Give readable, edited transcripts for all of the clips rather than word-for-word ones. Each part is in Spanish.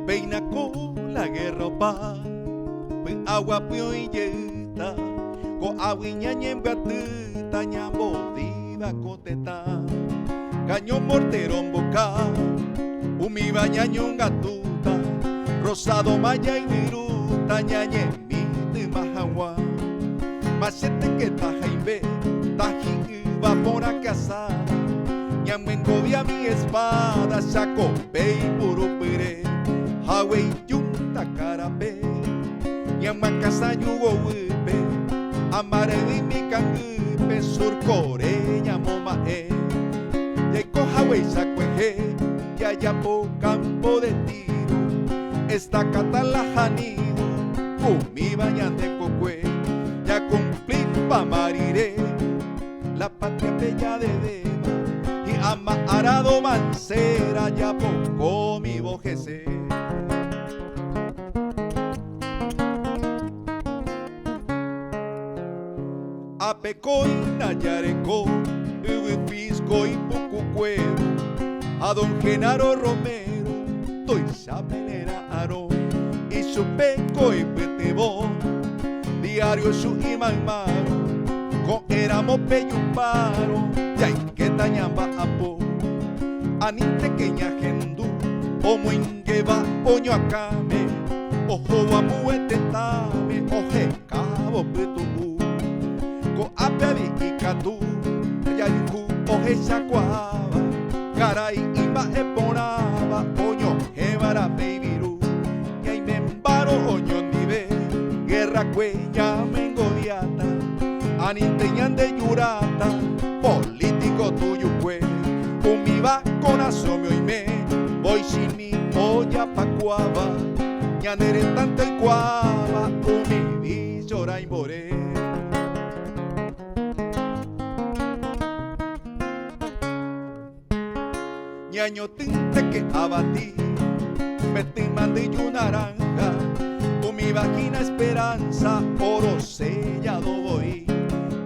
peina con la guerra pa agua pio y yeta ko awiña ñembatu tañambo diva coteta cañón mortero en boca umi bañaño gatuta rosado maya y viruta ñañe mi mahagua machete que tajaimbe taji iba por a casada ñamengovia mi espada saco pei puro pere Hawei yunta carape ñamacasa yugo wipe amare mi cangupe surcore ñamoma Yeco Hawei sacueje ya po campo de tiro esta catalajanido mi bañan de cocue ya cumplí pa mariré la patria bella de Deva y ama arado mancera ya poco mi bojese Apeco y Nayareco Ubipisco y Pucucuero a don Genaro Romero Toy Chapelera Aro y su peco y petebo diario su imagmaro con éramos peyuparo ya en que tañamba apo aninte queña gendu omo ingeba oño acame ojo amuete tame oje cabo petubu ko apevi ikatu ya yuku oje chacuaba caray imba eponaba oño jebara peibiru y ahí me embaro oño nive guerra cueña mengodiata aninteñan de yurata político tuyo pues umiba con asomio y me voy sin mi olla pa cuava ñanere tanta el cuava umibi llora y more ñaño tinte que abatí me te mandé y naranja con mi vagina esperanza oro sellado voy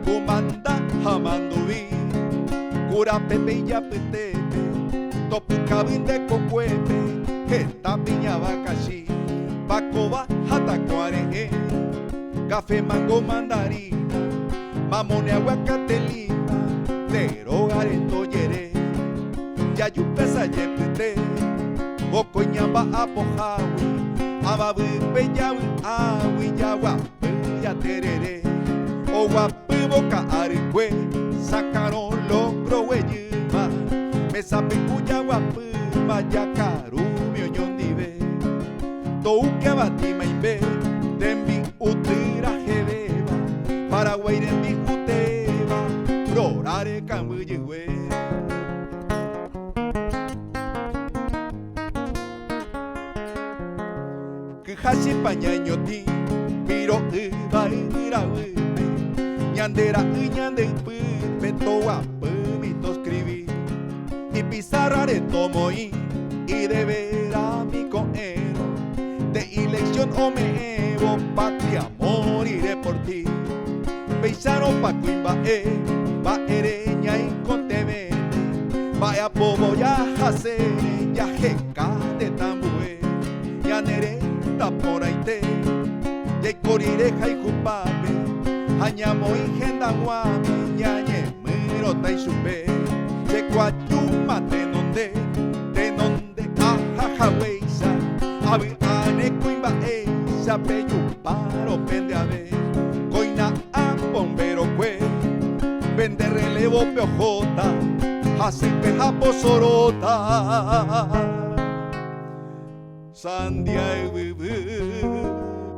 comanda jamandubi cura pepe y apetete topu cabin de cocuepe que tapiña vacashi pacoba jatacuare café mango mandarina mamone aguacate lima tero gareto yere ya yupesa yepete boco ñamba apojawi ababu peyawi awi yawa ya terere o guapi boca aricue sacaron logro hueyima me sabe cuya guapi maya carumio ñondive tou que batima imbe tembi utira jebeba Paraguay dembi uteba rorare camuyigüe que hashi pañaño ti piro iba ira ñandera y ñande y toa permito escribir y pizarra de tomo y de ver a mi coero de elección o me evo patria moriré por ti paisano pa cuimba va ereña y conteve vaya pobo ya jase ya jeca de tambue ya nereta por ahí te de corireja y cupape Añamo y gendaguami, ñañe, mirota y supe, de cuayuma, de nonde, ajajaweisa, abiane, cuimba, esa, peyuparo, pende a ver, coina, a bombero, cue, vende relevo, peojota, así peja, posorota, sandia y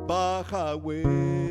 baja, güey.